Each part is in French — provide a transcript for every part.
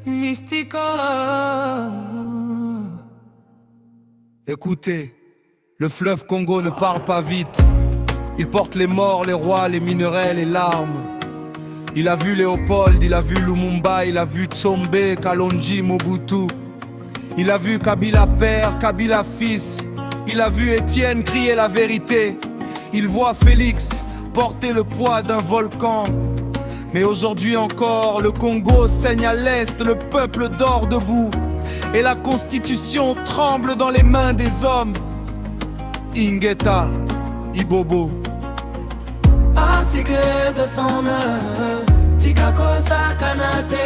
Mystica. Écoutez, le fleuve Congo ne part pas vite. Il porte les morts, les rois, les minerais, les larmes. Il a vu Léopold, il a vu Lumumba, il a vu Tsombe, Kalonji, Mobutu. Il a vu Kabila père, Kabila fils. Il a vu Étienne crier la vérité. Il voit Félix porter le poids d'un volcan. Mais aujourd'hui encore, le Congo saigne à l'est, le peuple dort debout. Et la constitution tremble dans les mains des hommes. Ingeta, Ibobo. Article 209, Tikakosa Kanate.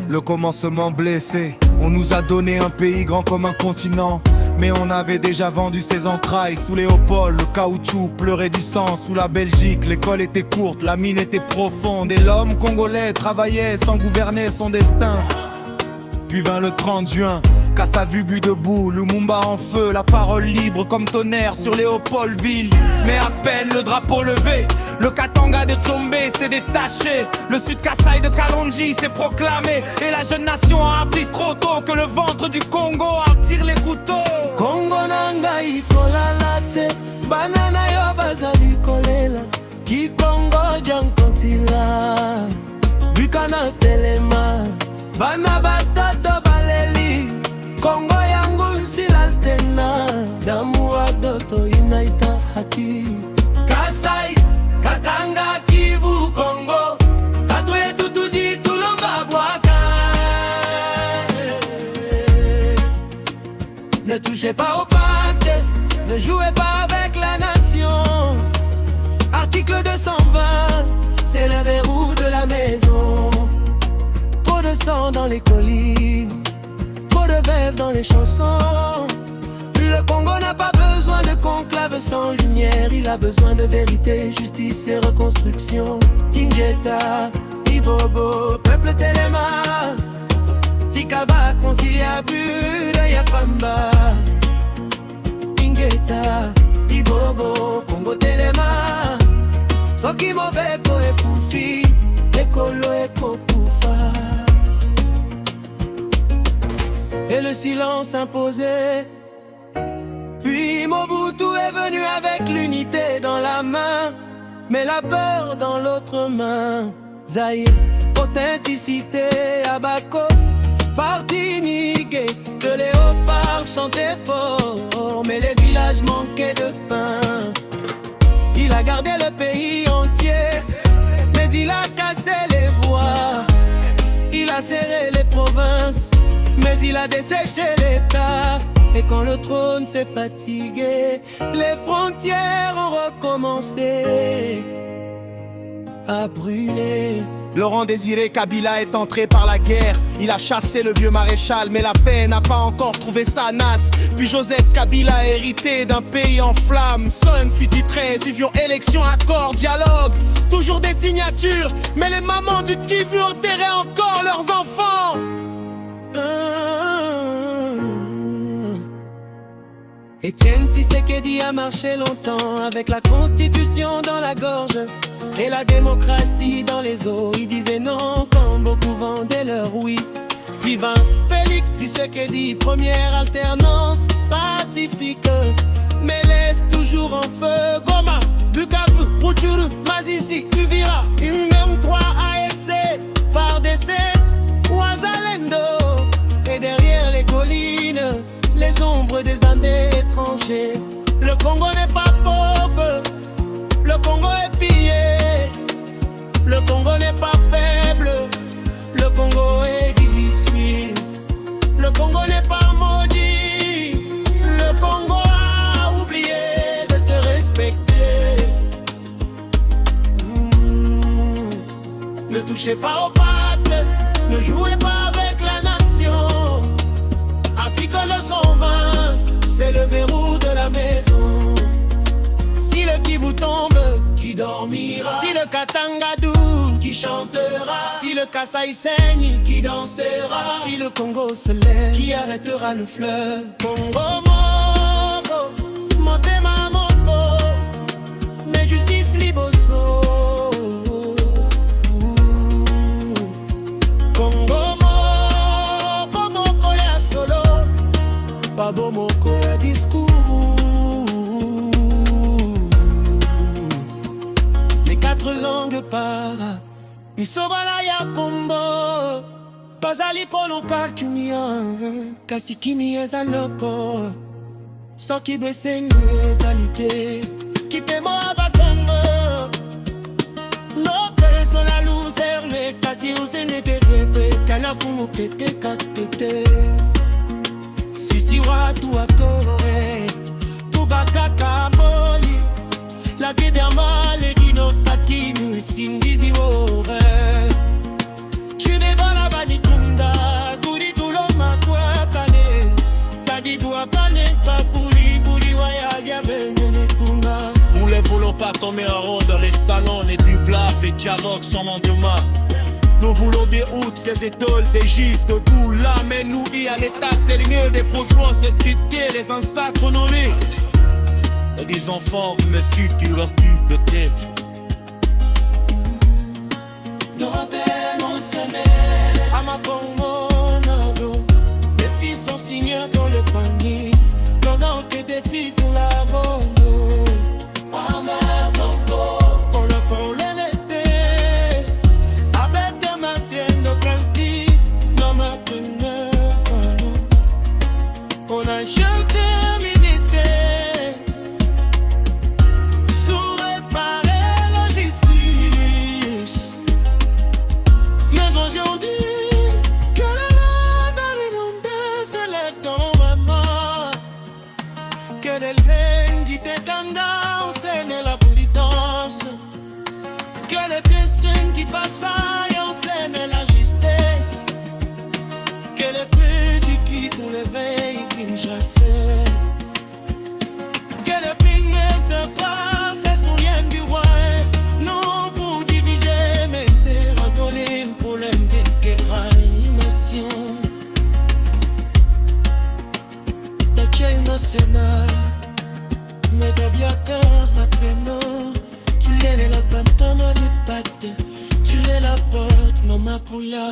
Le commencement blessé. On nous a donné un pays grand comme un continent. Mais on avait déjà vendu ses entrailles. Sous Léopold, le caoutchouc pleurait du sang. Sous la Belgique, l'école était courte, la mine était profonde. Et l'homme congolais travaillait sans gouverner son destin. Puis vint le 30 juin, Kassa vu but debout, Lumumba en feu, la parole libre comme tonnerre sur Léopoldville. Mais à peine le drapeau levé, le Katanga de Tsombe s'est détaché. Le Sud Kasaï de Kalonji s'est proclamé. Et la jeune nation a appris trop tôt que le ventre du Congo attire les couteaux. Congo nanga ikolala te, banana yo bazali kolela. Ki Congo jankontila, vukana telema. Bana batoto baleli, Congo yangu nsilaltena. Damu wa doto inaita haki. Kasai, Katanga, Kivu, Congo, Katwe tutudi tulomba bwaka. Ne touchez pas au pacte, ne jouez pas avec la nation. Article 220, c'est le verrou de la maison. Trop de sang dans les collines, trop de veuves dans les chansons. Le Congo n'a pas besoin de conclave sans lumière. Il a besoin de vérité, justice et reconstruction. Ingeta, Ibobo, peuple Telema, Tikaba, conciliabule de Yapamba. Ingeta, Ibobo, Congo Telema, Soki Mobeko et Koufi, Ekolo et Kokoufa. Et le silence imposé. Puis Mobutu est venu avec l'unité dans la main, mais la peur dans l'autre main. Zaïre, authenticité, Abakos, parti Nigue, de léopard chantait fort, mais les villages manquaient de pain. Il a gardé le pays entier, mais il a cassé les voies. Il a serré les provinces, mais il a desséché l'État. Et quand le trône s'est fatigué, les frontières ont recommencé à brûler. Laurent Désiré Kabila est entré par la guerre. Il a chassé le vieux maréchal, mais la paix n'a pas encore trouvé sa natte. Puis Joseph Kabila a hérité d'un pays en flammes. Sun City 13, Yvion, élection, accord, dialogue. Toujours des signatures, mais les mamans du Kivu enterraient encore leurs enfants. Étienne Tshisekedi a marché longtemps avec la constitution dans la gorge et la démocratie dans les os. Il disait non quand beaucoup vendaient leur oui. Puis vint Félix Tshisekedi, première alternance pacifique, mais laisse toujours en feu Goma, Bukavu, Rutshuru, Masisi, Uvira, M3, ASC, FARDC, Ouazalendo. Et derrière les collines, les ombres des années étrangers. Le Congo n'est pas pauvre, le Congo est pillé. Le Congo n'est pas faible, le Congo est dissuit. Le Congo n'est pas maudit, le Congo a oublié de se respecter. Ne touchez pas au pacte, ne jouez pas avec la nation. Article 220, c'est le verrou de la maison. Si le Kivu tombe, qui dormira? Si le Katanga doux, qui chantera? Si le Kasaï saigne, qui dansera? Si le Congo se lève, qui arrêtera le fleuve? Congo, Mongo, Motema, Mabo moko ya discours. Les 4 langues para Misobala ya kombo Bazali koloka kimia Kasi kimia eza loko Soki besengo ezali te Kipemo abakongo Loke sola luzerne Kasi usene te reve Kala fumu kete katete Sisi watu atore Tubakaka boli La guédama Gino tatinu sindizi ore Chibeba banikunda Turi tulo makwa kane Kadibua kane kapuli Buli waya ya benene kunga. Nous les voulons pas tomber en rond dans les salons, les du blaf et Tiarok sont mon demain. Nous voulons des routes, des étoiles, des gistes, de tout là, mais nous y à l'état, c'est le mieux des provinces, les spirituels, les ancêtres nommés. Et des enfants, me suis tu leur dis de tête. Les filles sont signées dans le panier, pendant que des filles font la bondo. On le parle l'été, avec des matins de qualité, dans ma teneur. On a jeté l'unité, sous réparer la justice. Mais aujourd'hui, que la loi dans le monde s'élève dans ma main. Que des veines dit des tendances et la politesse. Que les dessins qui passent enseignent la justesse. Que les petits qui pour l'éveil qui chassent. Que les pigments se passent sous rien du roi. Non pour diviser, mais faire adoler pour l'animation. D'accueil national, mais devient cœur maintenant. Tu l'es la pantone du pâté, tu l'es la porte, non ma poula.